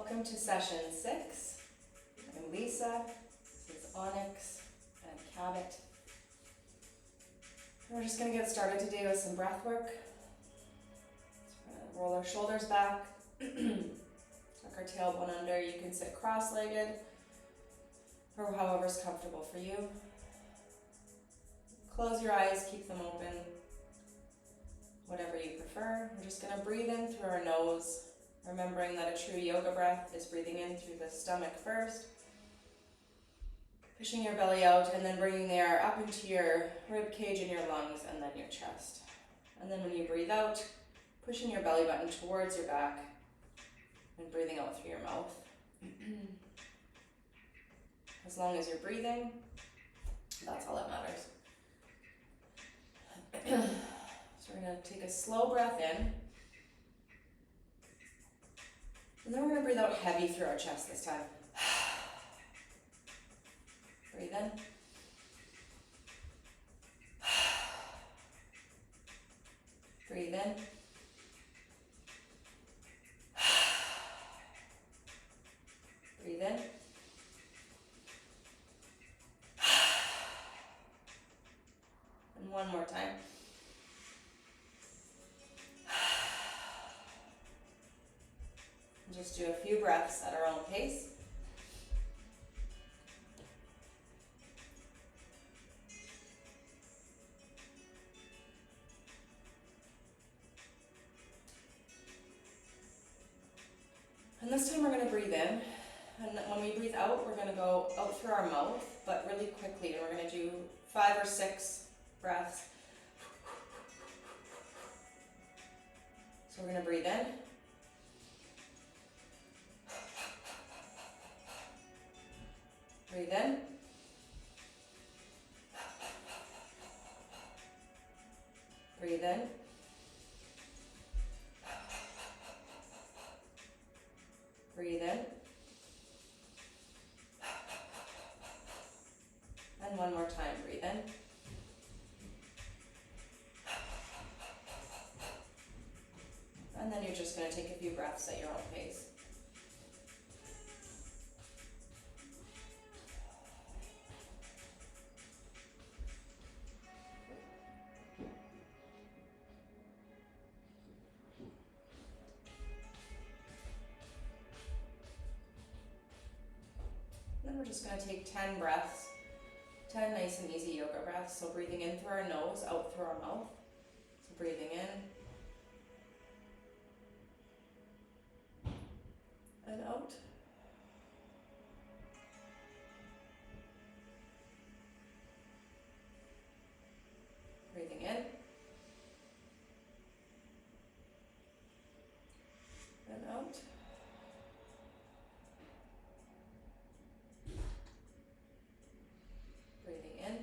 Welcome to session 6. I'm Lisa, this is Onyx and Cabot. We're just going to get started today with some breath work. So we're going to roll our shoulders back, tuck our tailbone under. You can sit cross-legged or however's comfortable for you. Close your eyes, keep them open, whatever you prefer. We're just going to breathe in through our nose, remembering that a true yoga breath is breathing in through the stomach first, pushing your belly out, and then bringing the air up into your rib cage and your lungs, and then your chest. And then when you breathe out, pushing your belly button towards your back and breathing out through your mouth. As long as you're breathing, that's all that matters. So we're going to take a slow breath in. And then we're going to breathe out heavy through our chest this time. Breathe in. Breathe in. Breathe in. And one more time. Just do a few breaths at our own pace. And this time we're going to breathe in. And when we breathe out, we're going to go out through our mouth, but really quickly. And we're going to do 5 or 6 breaths. So we're going to breathe in. Breathe in. Breathe in. Breathe in. And one more time, breathe in. And then you're just going to take a few breaths at your own pace. Then we're just going to take 10 breaths, 10 nice and easy yoga breaths. So breathing in through our nose, out through our mouth. So breathing in and out. Breathing in and out. Breathing in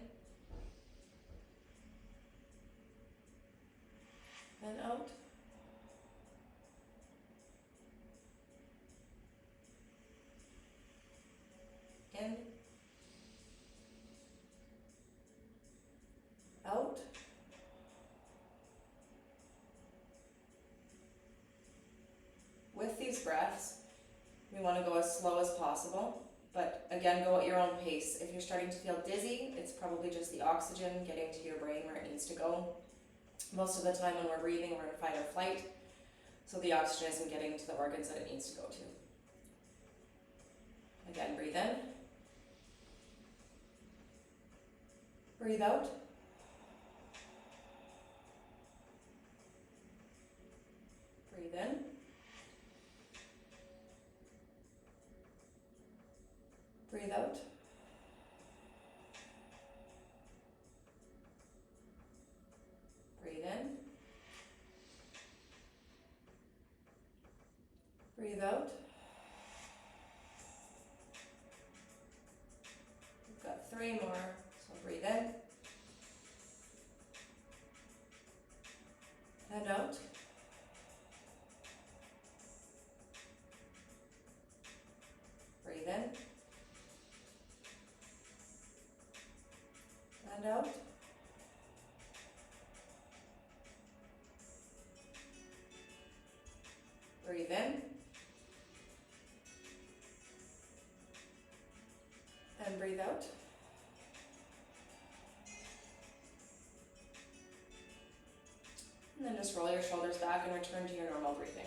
and out. In, out. With these breaths, we want to go as slow as possible, but again, go at your own pace. If you're starting to feel dizzy, it's probably just the oxygen getting to your brain where it needs to go. Most of the time when we're breathing, we're in fight or flight, so the oxygen isn't getting to the organs that it needs to go to. Again, breathe in. Breathe out. Breathe in. Breathe out. Breathe in. Breathe out. We've got 3 more, so breathe in. And out. Breathe in. And out. Breathe in shoulders back and return to your normal breathing.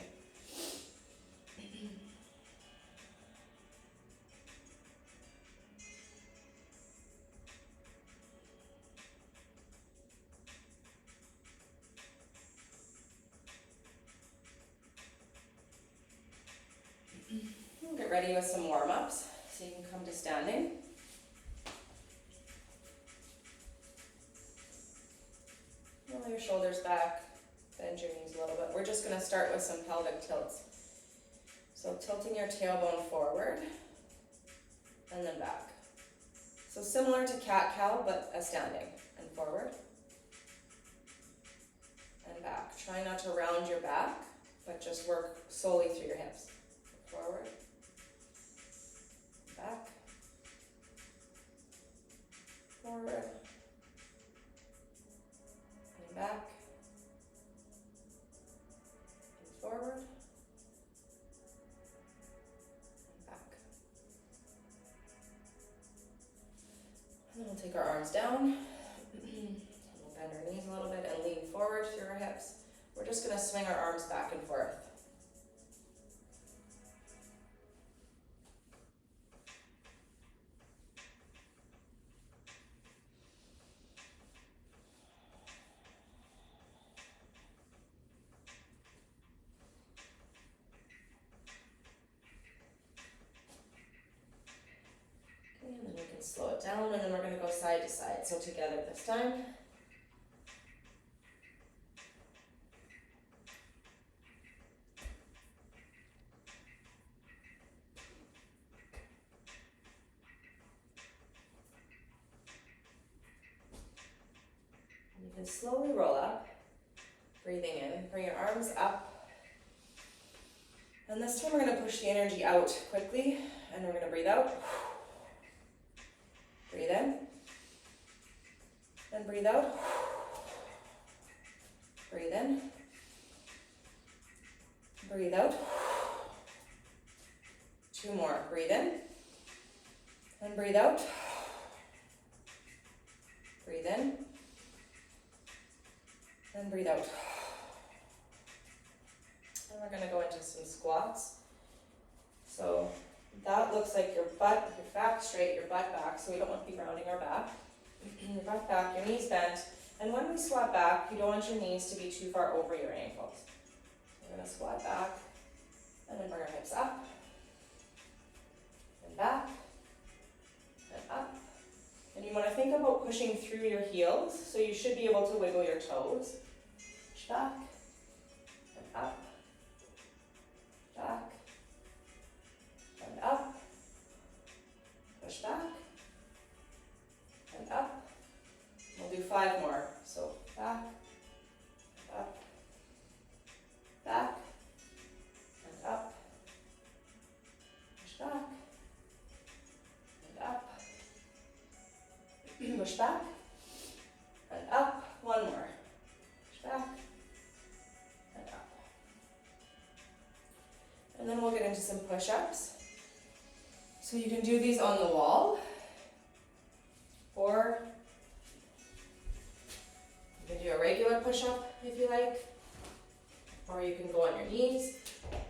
We'll get ready with some warm-ups so you can come to standing. Roll your shoulders back, bend your knees a little bit. We're just going to start with some pelvic tilts. So tilting your tailbone forward and then back. So similar to cat-cow, but a standing. And forward and back. Try not to round your back, but just work solely through your hips. Forward, back, forward, and back, and forward, and back. And then we'll take our arms down, we'll bend our knees a little bit and lean forward through our hips. We're just going to swing our arms back and forth. And then we can slow it down, and then we're going to go side to side. So together this time. And you can slowly roll up, breathing in, bring your arms up. And this time we're going to push the energy out quickly, and we're going to breathe out. Breathe in, and breathe out. Breathe in, breathe out. 2 more, breathe in, and breathe out. Breathe in, and breathe out. And we're going to go into some squats. So that looks like your butt, your back straight, your butt back, so we don't want to be rounding our back. Your butt back, your knees bent, and when we squat back, you don't want your knees to be too far over your ankles. We're going to squat back, and then bring our hips up, and back, and up. And you want to think about pushing through your heels, so you should be able to wiggle your toes. Push back, and up, back, and up, push back, and up. We'll do 5 more. So back, up, back, and up, push back, and up, push back, and up. 1 more. Push back, and up. And then we'll get into some push-ups. So you can do these on the wall, or you can do a regular push-up if you like, or you can go on your knees,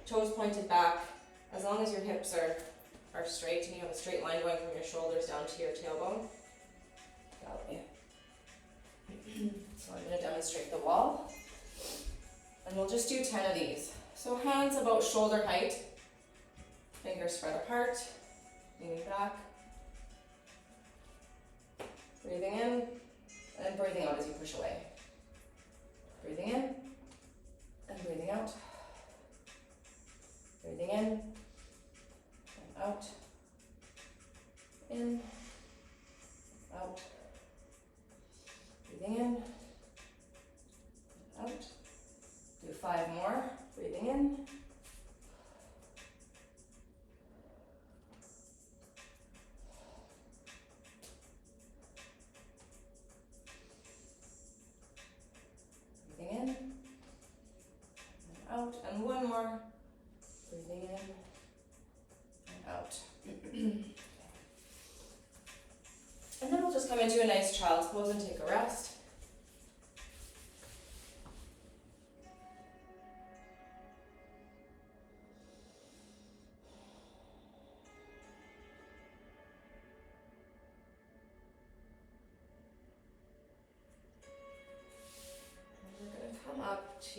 toes pointed back, as long as your hips are straight and you have a straight line going from your shoulders down to your tailbone. That way. So I'm going to demonstrate the wall, and we'll just do 10 of these. So hands about shoulder height, fingers spread apart, leaning back, breathing in, and breathing out as you push away. Breathing in, and breathing out. Breathing in, and out. In, out. Breathing in, and out. Do 5 more. Breathing in. Breathing in, and out. And 1 more. Breathing in, and out. And then we'll just come into a nice child's pose and take a rest.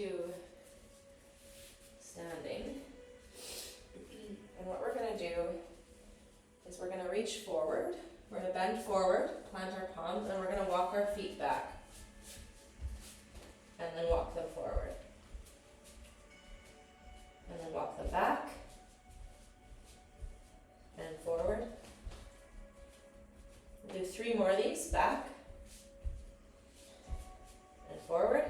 to standing. And what we're gonna do is we're gonna reach forward. We're gonna bend forward, plant our palms, and we're gonna walk our feet back. And then walk them forward. And then walk them back. And forward. We'll do 3 more of these, back. And forward.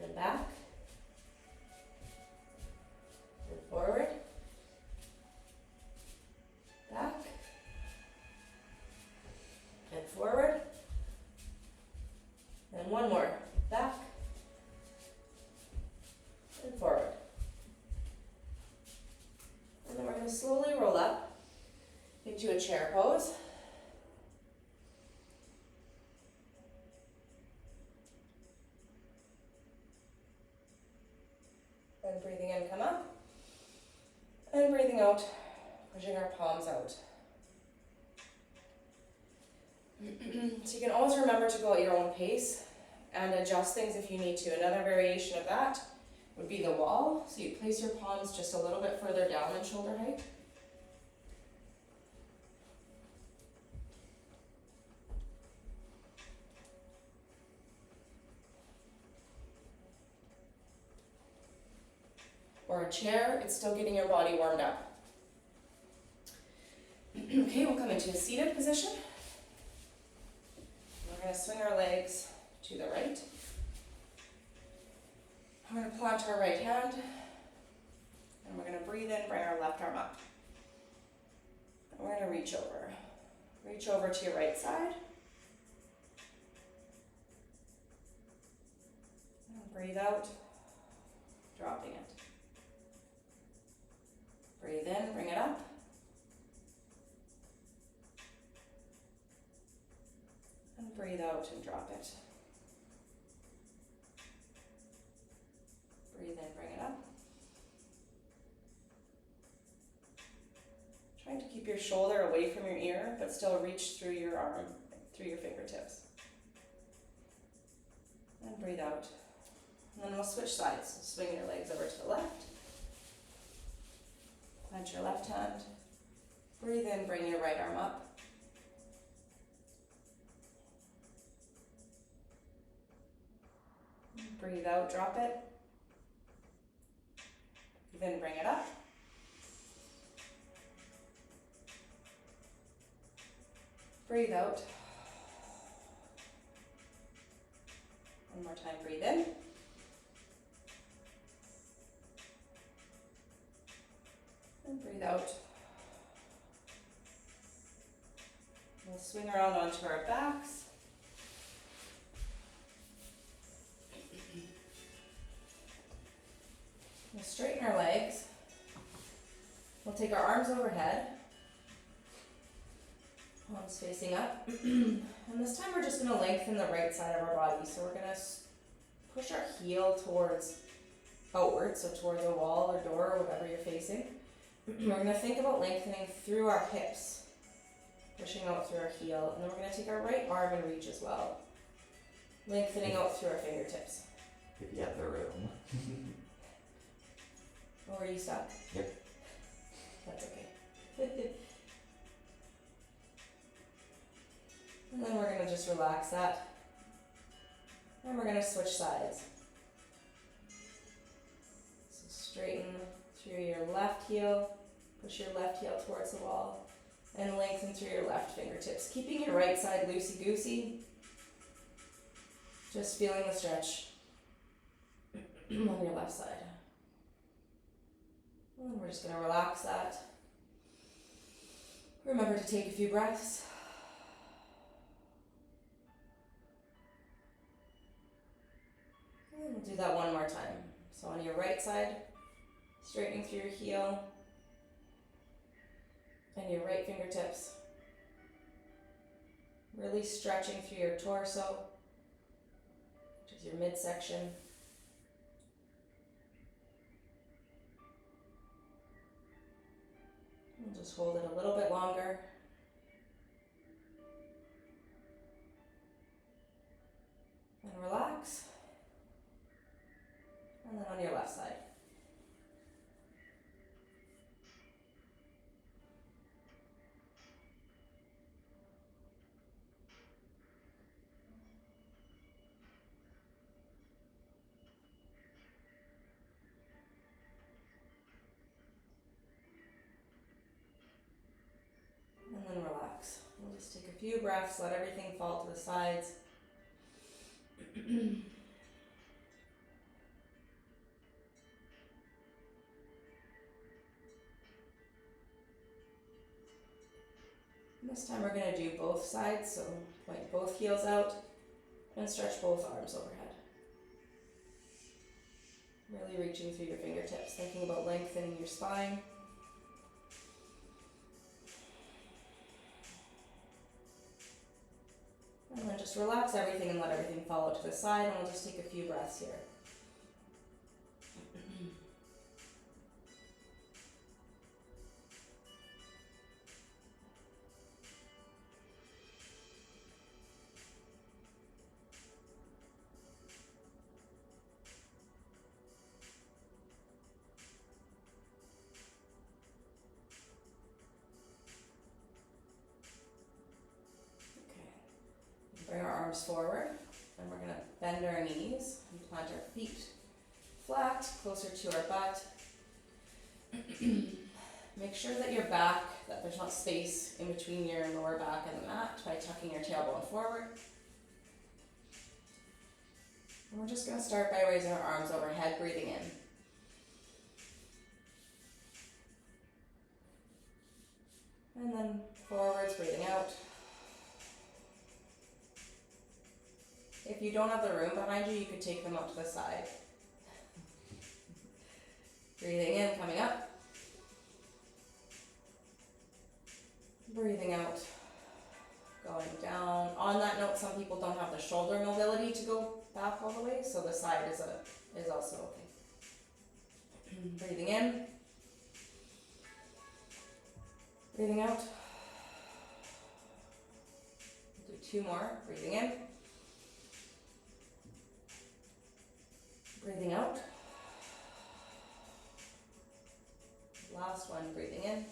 And back. And forward. Back. And forward. And one more, back. And forward. And then we're going to slowly roll up into a chair pose. And breathing in, come up. And breathing out, pushing our palms out. So you can always remember to go at your own pace and adjust things if you need to. Another variation of that would be the wall. So you place your palms just a little bit further down than shoulder height. Or a chair, it's still getting your body warmed up. Okay, we'll come into a seated position. We're going to swing our legs to the right. We're going to plant our right hand, and we're going to breathe in, bring our left arm up. And we're going to reach over. Reach over to your right side. And breathe out, dropping it. Breathe in, bring it up. And breathe out and drop it. Breathe in, bring it up. Trying to keep your shoulder away from your ear, but still reach through your arm, through your fingertips. And breathe out. And then we'll switch sides. So swing your legs over to the left. Plant your left hand. Breathe in, bring your right arm up. Breathe out, drop it. Breathe in, bring it up. Breathe out. One more time, breathe in. And breathe out. We'll swing around onto our backs. We'll straighten our legs. We'll take our arms overhead. Palms facing up. And this time we're just going to lengthen the right side of our body. So we're going to push our heel towards outwards, so towards a wall or door or whatever you're facing. We're going to think about lengthening through our hips, pushing out through our heel, and then we're going to take our right arm and reach as well, lengthening out through our fingertips. If you have the room. Oh, are you stuck? Yep. That's okay. And then we're going to just relax that. And we're going to switch sides. So straighten through your left heel, push your left heel towards the wall, and lengthen through your left fingertips. Keeping your right side loosey-goosey. Just feeling the stretch on your left side. And we're just going to relax that. Remember to take a few breaths. And we'll do that one more time. So on your right side, straightening through your heel and your right fingertips. Really stretching through your torso, which is your midsection. And just hold it a little bit longer. And relax. few breaths, let everything fall to the sides. This time we're going to do both sides, so point both heels out and stretch both arms overhead. Really reaching through your fingertips, thinking about lengthening your spine. And then just relax everything and let everything fall out to the side, and we'll just take a few breaths here. Bring our arms forward, and we're going to bend our knees and plant our feet flat, closer to our butt. Make sure that your back, that there's not space in between your lower back and the mat by tucking your tailbone forward. And we're just going to start by raising our arms overhead, breathing in. And then forwards, breathing out. If you don't have the room behind you, you could take them up to the side. Breathing in, coming up. Breathing out, going down. On that note, some people don't have the shoulder mobility to go back all the way, so the side is also okay. Breathing in. Breathing out. Do two more. Breathing in. Breathing out. Last one, breathing in.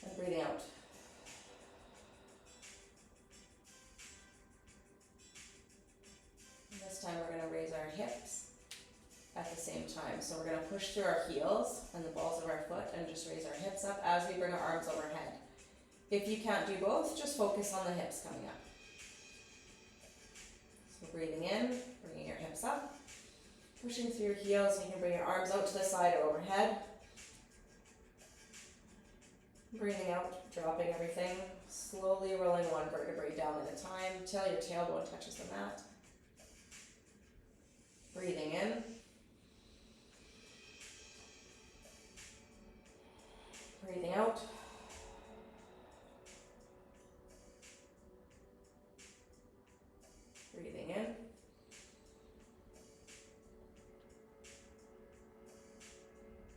And breathing out. And this time we're going to raise our hips at the same time. So we're going to push through our heels and the balls of our foot and just raise our hips up as we bring our arms overhead. If you can't do both, just focus on the hips coming up. So breathing in, bringing your hips up, pushing through your heels, and you can bring your arms out to the side or overhead. Breathing out, dropping everything, slowly rolling one vertebrae down at a time till your tailbone touches the mat. Breathing in. Breathing out. Breathing in.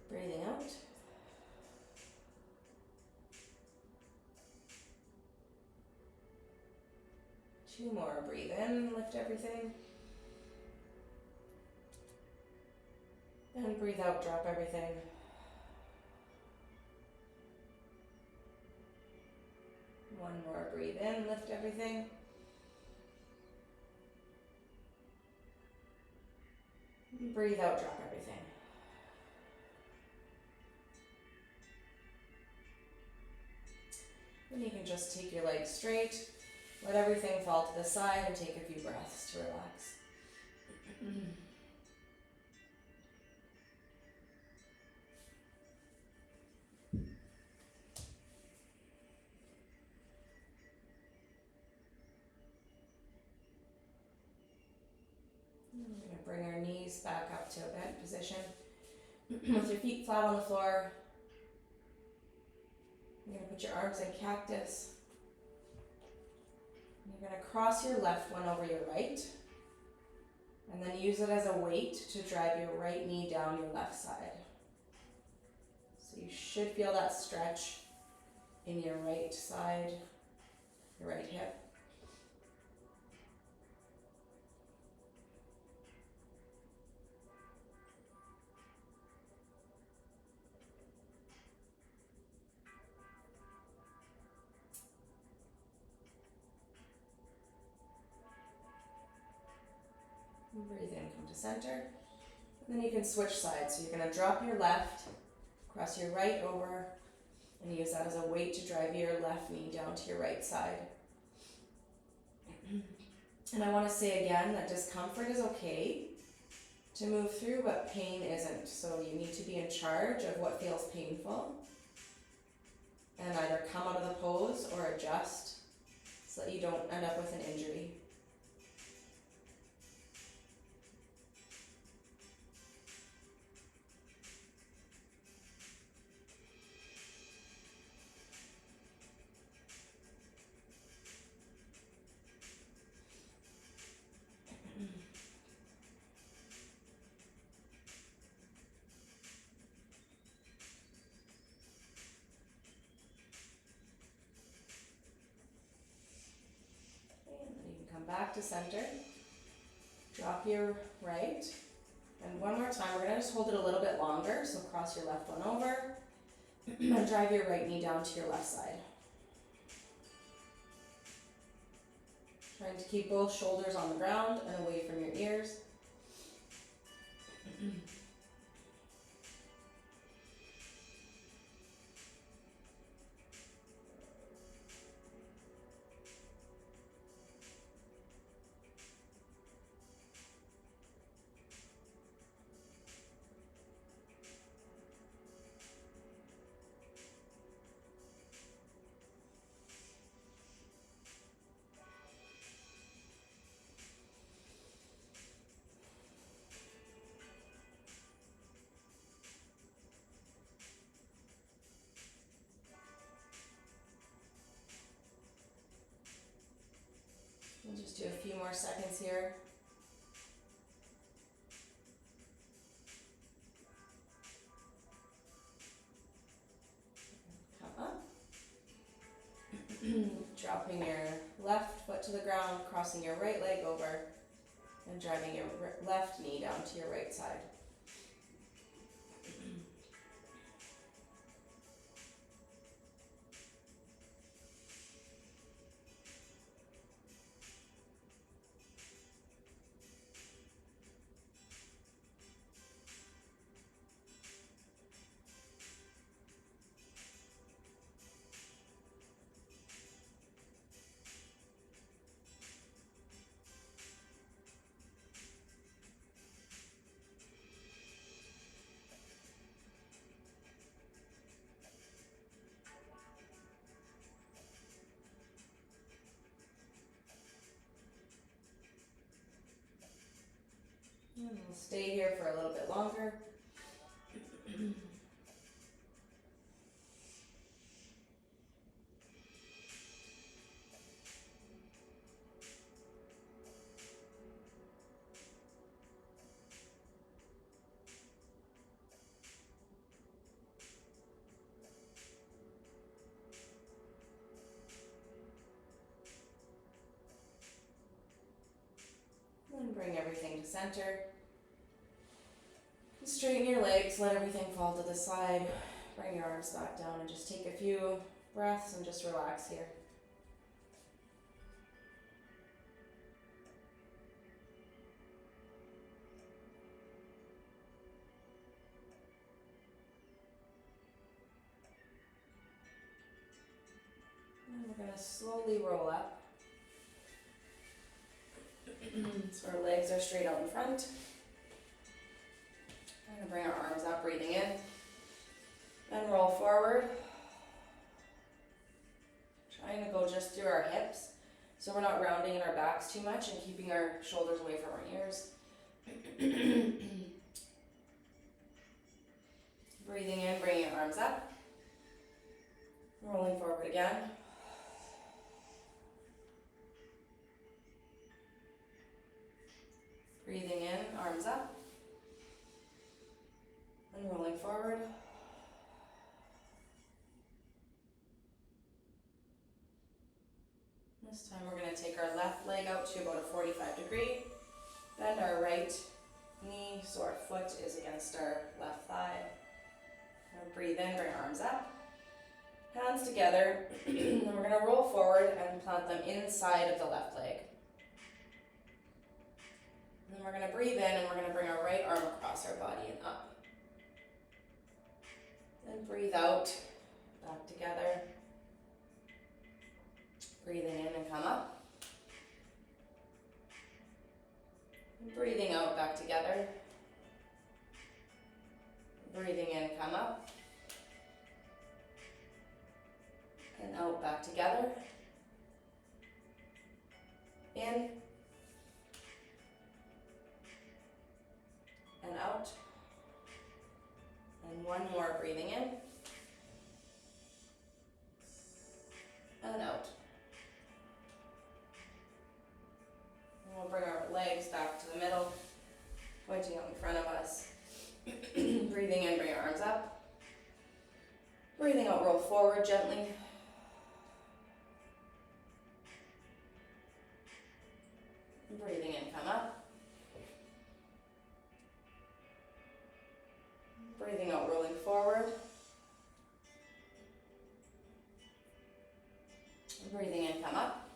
Breathing out. Two more. Breathe in, lift everything. And breathe out, drop everything. One more. Breathe in, lift everything. Breathe out, drop everything. Then you can just take your legs straight, let everything fall to the side, and take a few breaths to relax. We're going to bring our knees back up to a bent position with your feet flat on the floor. You're going to put your arms in cactus. You're going to cross your left one over your right, and then use it as a weight to drive your right knee down your left side. So you should feel that stretch in your right side, your right hip. Breathe in, come to center. And then you can switch sides. So you're going to drop your left, cross your right over, And use that as a weight to drive your left knee down to your right side. And I want to say again that discomfort is okay to move through, but pain isn't. So you need to be in charge of what feels painful and either come out of the pose or adjust so that you don't end up with an injury. And then you can come back to center, drop your right, and one more time, we're gonna just hold it a little bit longer, so cross your left one over, and drive your right knee down to your left side. Trying to keep both shoulders on the ground and away from your ears. We'll just do a few more seconds here. Come up. Dropping your left foot to the ground, crossing your right leg over, and driving your left knee down to your right side. And we'll stay here for a little bit longer. And bring everything to center. Straighten your legs, let everything fall to the side. Bring your arms back down and just take a few breaths and just relax here. And we're going to slowly roll up. So our legs are straight out in front. We're going to bring our arms up, breathing in. And roll forward. Trying to go just through our hips. So we're not rounding in our backs too much and keeping our shoulders away from our ears. Breathing in, bringing your arms up. Rolling forward again. Breathing in, arms up. And rolling forward. This time we're going to take our left leg out to about a 45 degree. Bend our right knee so our foot is against our left thigh. Now breathe in, bring our arms up. Hands together. Then we're going to roll forward and plant them inside of the left leg. And then we're going to breathe in and we're going to bring our right arm across our body and up. Then breathe out. back together. Breathing in and come up. Breathing out, back together. Breathing in, come up. And out, back together. In. And out. And one more, breathing in. And out. And we'll bring our legs back to the middle, pointing out in front of us. Breathing in, bring your arms up. Breathing out, roll forward gently. Breathing in, come up. Breathing out, rolling forward. Breathing in, come up.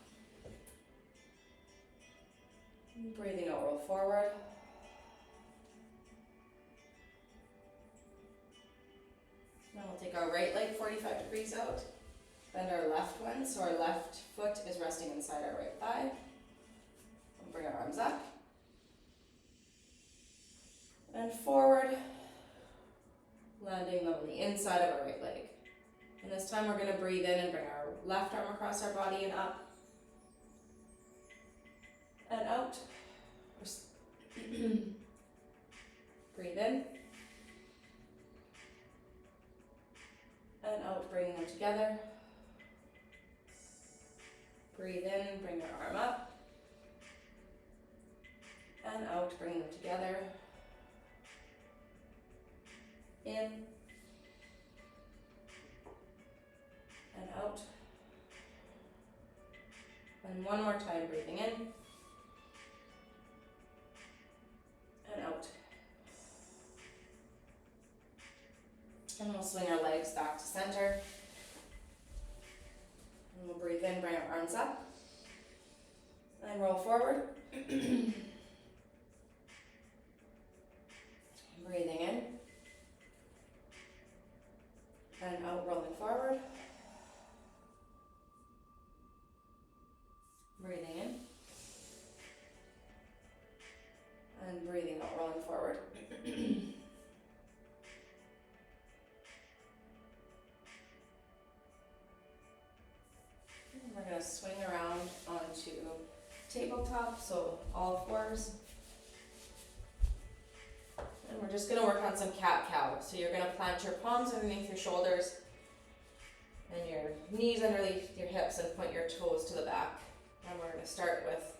Breathing out, roll forward. Now we'll take our right leg 45 degrees out. Bend our left one, so our left foot is resting inside our right thigh. We'll bring our arms up. And forward. Landing them on the inside of our right leg. And this time we're going to breathe in and bring our left arm across our body and up. And out. Breathe in. And out, bringing them together. Breathe in, bring your arm up. And out, bring them together. In. And out. And one more time, breathing in. And out. And we'll swing our legs back to center. And we'll breathe in, bring our arms up. And roll forward. Breathing in. And out, rolling forward. Breathing in. And breathing out, rolling forward. We're going to swing around onto tabletop, so all fours. And we're just going to work on some cat-cow. So you're going to plant your palms underneath your shoulders and your knees underneath your hips and point your toes to the back. And we're going to start with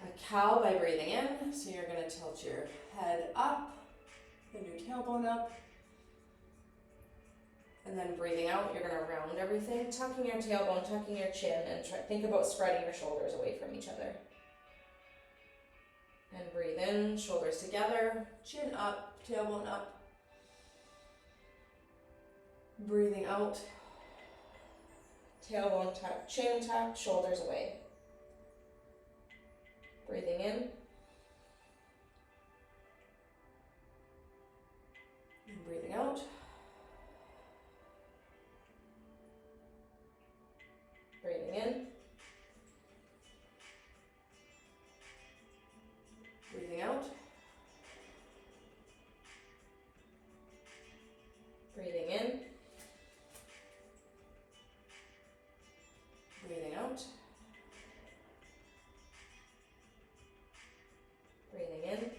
a cow by breathing in. So you're going to tilt your head up and your tailbone up. And then breathing out, you're going to round everything, tucking your tailbone, tucking your chin, and think about spreading your shoulders away from each other. And breathe in, shoulders together, chin up, tailbone up. Breathing out, tailbone tucked, chin tucked, shoulders away. Breathing in. And breathing out. Breathing in. Breathing out. Breathing in. Breathing out. Breathing in.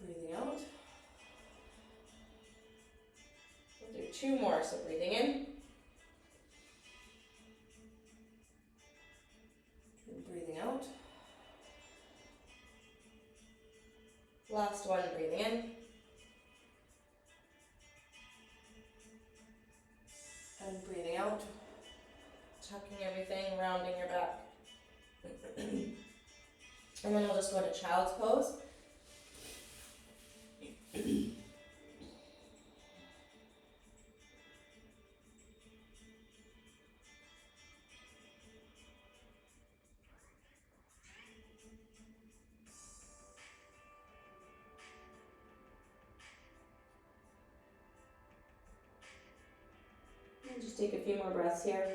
Breathing out. We'll do two more, so breathing in. And breathing out. Last one, breathing in. And breathing out. Tucking everything, rounding your back. And then we'll just go to child's pose. Just take a few more breaths here.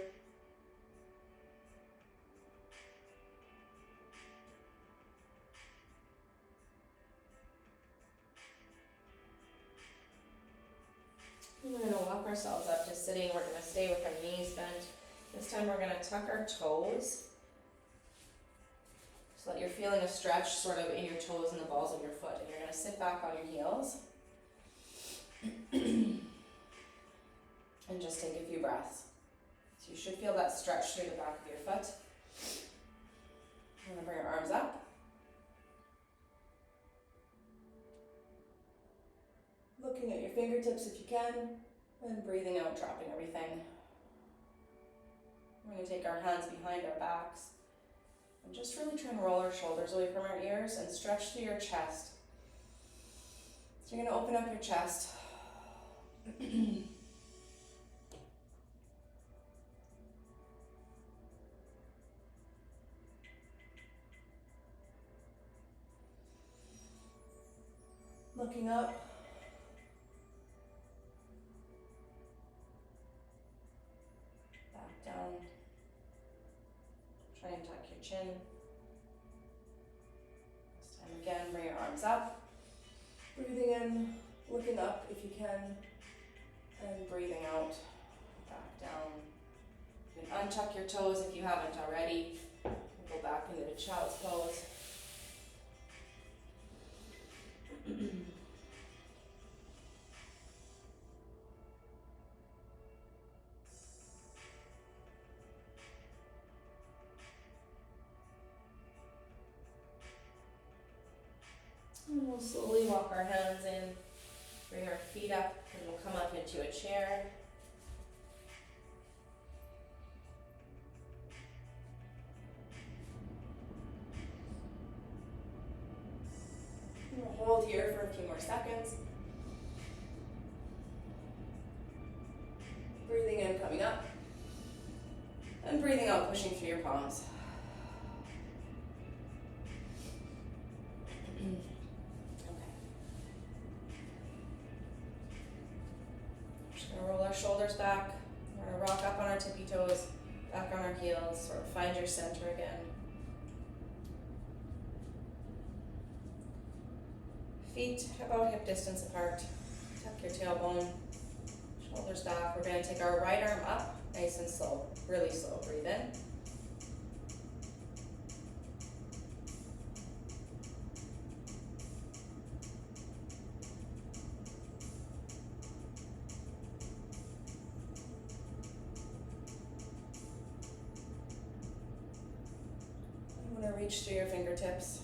We're going to walk ourselves up to sitting. We're going to stay with our knees bent. This time we're going to tuck our toes so that you're feeling a stretch sort of in your toes and the balls of your foot. And you're going to sit back on your heels and just take a few breaths. So you should feel that stretch through the back of your foot. You're going to bring your arms up. Looking at your fingertips if you can, and breathing out, dropping everything. We're going to take our hands behind our backs and just really try and roll our shoulders away from our ears and stretch through your chest. So you're going to open up your chest. Looking up. Back down. Try and tuck your chin. This time again, bring your arms up. Breathing in, looking up if you can, and breathing out, back down. You can untuck your toes if you haven't already. We'll go back into the child's pose. And we'll slowly walk our hands in, bring our feet up, and we'll come up into a chair. And we'll hold here for a few more seconds. Breathing in, coming up, and breathing out, pushing through your palms. Roll our shoulders back. We're going to rock up on our tippy toes, back on our heels, sort of find your center again. Feet about hip distance apart. Tuck your tailbone, shoulders back. We're going to take our right arm up, nice and slow, really slow. Breathe in. Reach through your fingertips.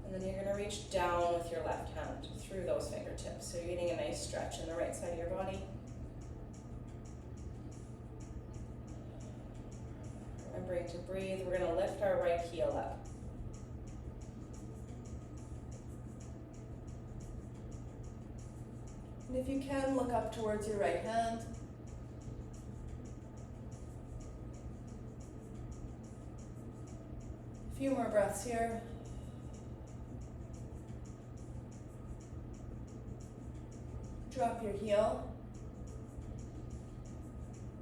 And then you're going to reach down with your left hand through those fingertips. So you're getting a nice stretch in the right side of your body. Remembering to breathe, we're going to lift our right heel up. And if you can, look up towards your right hand. Few more breaths here. Drop your heel.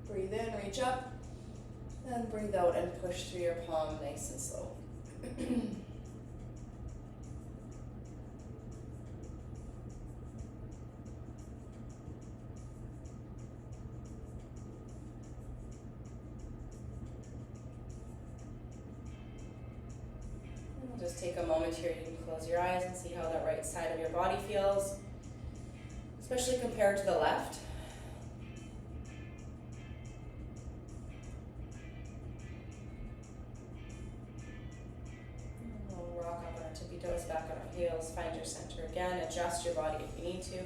Breathe in, reach up, and breathe out and push through your palm nice and slow. Just take a moment here, you can close your eyes and see how that right side of your body feels, especially compared to the left. We'll rock up on our tippy toes, back on our heels, find your center again, adjust your body if you need to.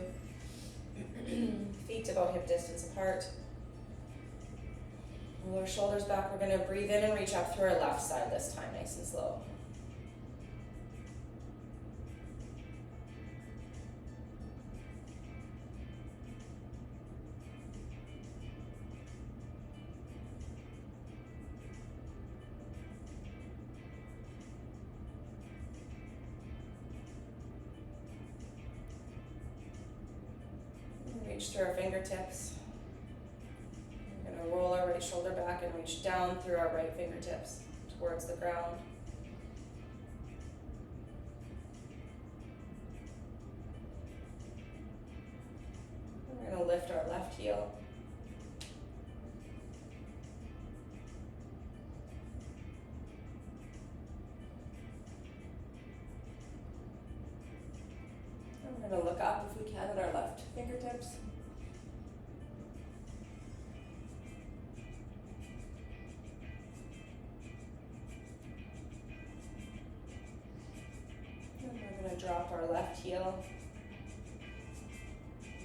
Feet about hip distance apart. Roll our shoulders back, we're going to breathe in and reach up through our left side this time, nice and slow. reach through our fingertips. We're going to roll our right shoulder back and reach down through our right fingertips towards the ground. We're going to lift our left heel. And we're going to look up if we can at our left fingertips. And we're going to drop our left heel.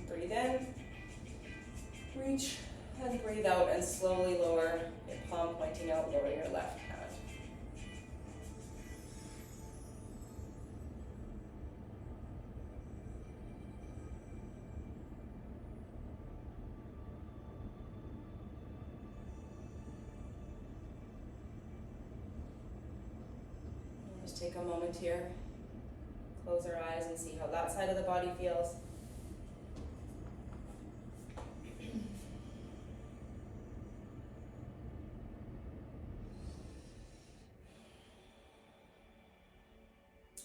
Breathe in, reach, and breathe out, and slowly lower your palm pointing out, lower your left hand. And just take a moment here, close our eyes and see how that side of the body feels.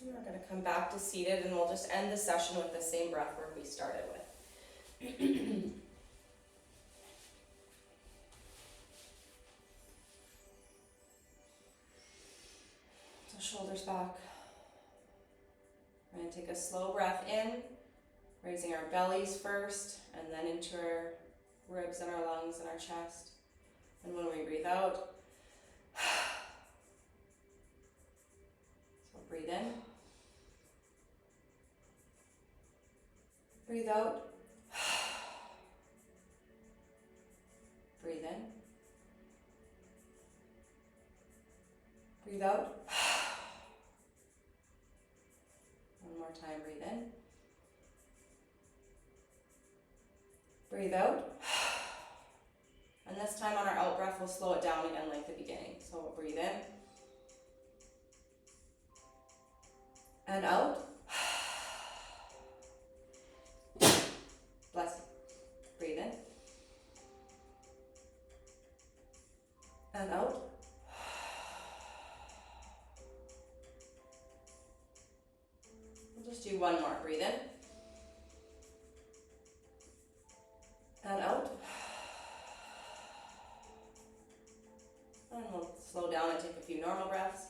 We're going to come back to seated, and we'll just end the session with the same breath work we started with. So shoulders back. We're going to take a slow breath in, raising our bellies first, and then into our ribs and our lungs and our chest. And when we breathe out, so breathe in. Breathe out. Breathe in. Breathe out. One more time, breathe in. Breathe out. And this time on our out breath, we'll slow it down again like the beginning. So we'll breathe in. And out. Bless you. Breathe in. And out. We'll just do one more. Breathe in. And out. And we'll slow down and take a few normal breaths.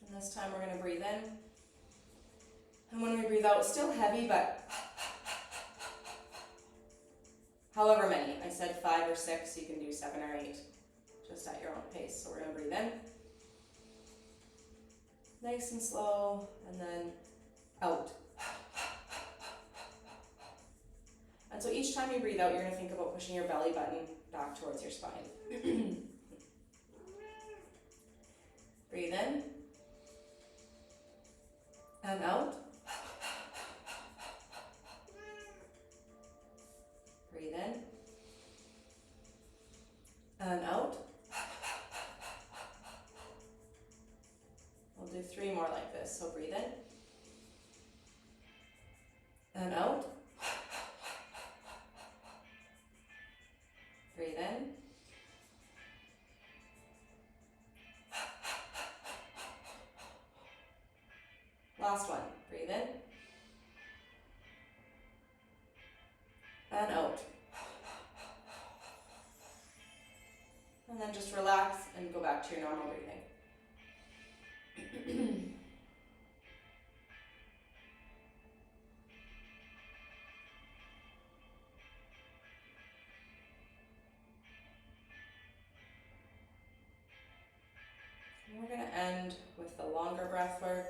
And this time we're going to breathe in. And when we breathe out, still heavy, but however many. I said 5 or 6, you can do 7 or 8, just at your own pace. So we're going to breathe in. Nice and slow, and then out. And so each time you breathe out, you're going to think about pushing your belly button back towards your spine. Breathe in. And out. Breathe in. And out. We'll do 3 more like this. So breathe in. And out. Breathe in. Last one. Breathe in. And out. And then just relax and go back to your normal breathing. And we're going to end with the longer breath work.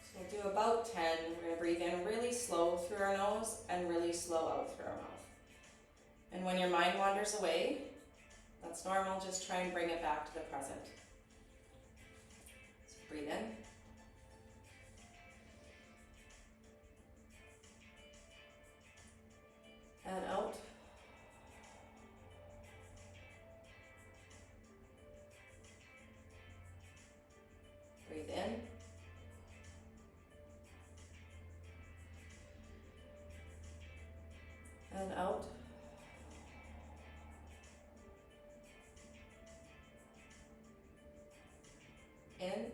So we'll do about 10. We're going to breathe in really slow through our nose and really slow out through our mouth. And when your mind wanders away, that's normal. Just try and bring it back to the present. So breathe in. And out. In.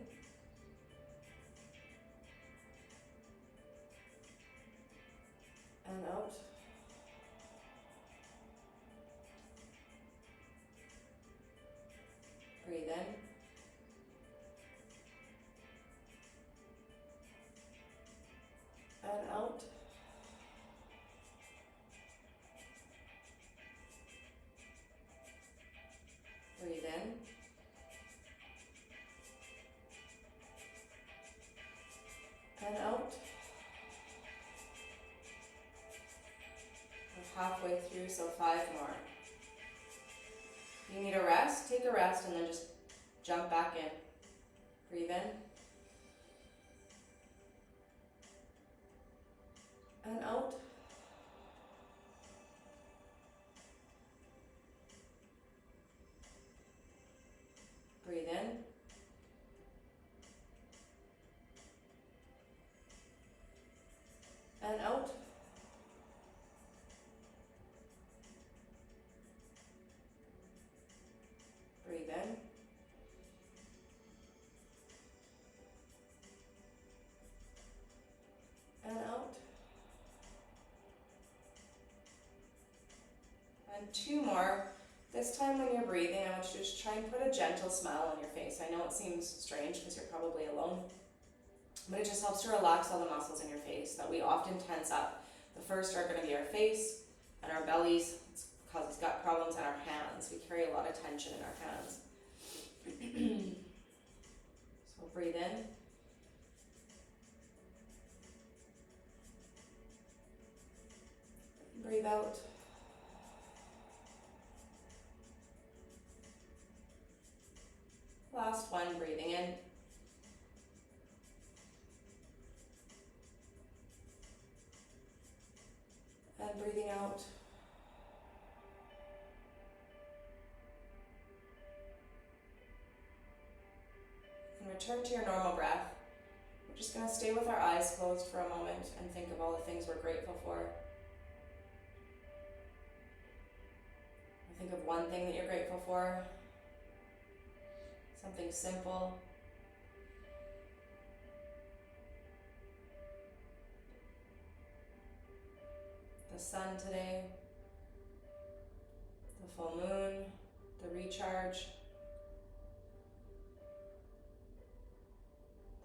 And out. Breathe in. And out. Breathe in. And out. We're halfway through, so 5 more. You need a rest, take a rest, and then just jump back in. Breathe in. And out. Breathe in. And out. Breathe in. And out. And 2 more. This time when you're breathing, I want you to just try and put a gentle smile on your face. I know it seems strange because you're probably alone, but it just helps to relax all the muscles in your face that we often tense up. The first are going to be our face and our bellies. It causes gut problems, and our hands. We carry a lot of tension in our hands. So breathe in. Breathe out. Last one, breathing in. And breathing out. And return to your normal breath. We're just going to stay with our eyes closed for a moment and think of all the things we're grateful for. Think of one thing that you're grateful for. Something simple. The sun today, the full moon, the recharge,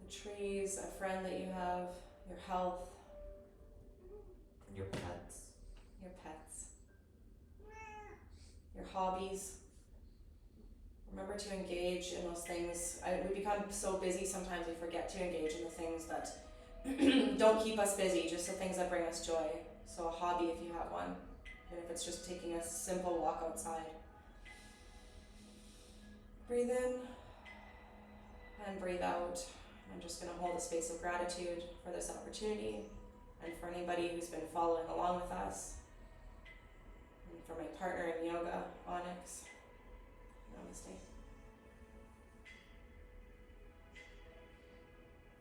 the trees, a friend that you have, your health, Your pets. your pets, your hobbies. Remember to engage in those things. We become so busy sometimes we forget to engage in the things that don't keep us busy, just the things that bring us joy. So a hobby if you have one, even if it's just taking a simple walk outside. Breathe in and breathe out. I'm just going to hold a space of gratitude for this opportunity and for anybody who's been following along with us, and for my partner in yoga, Onyx. Namaste.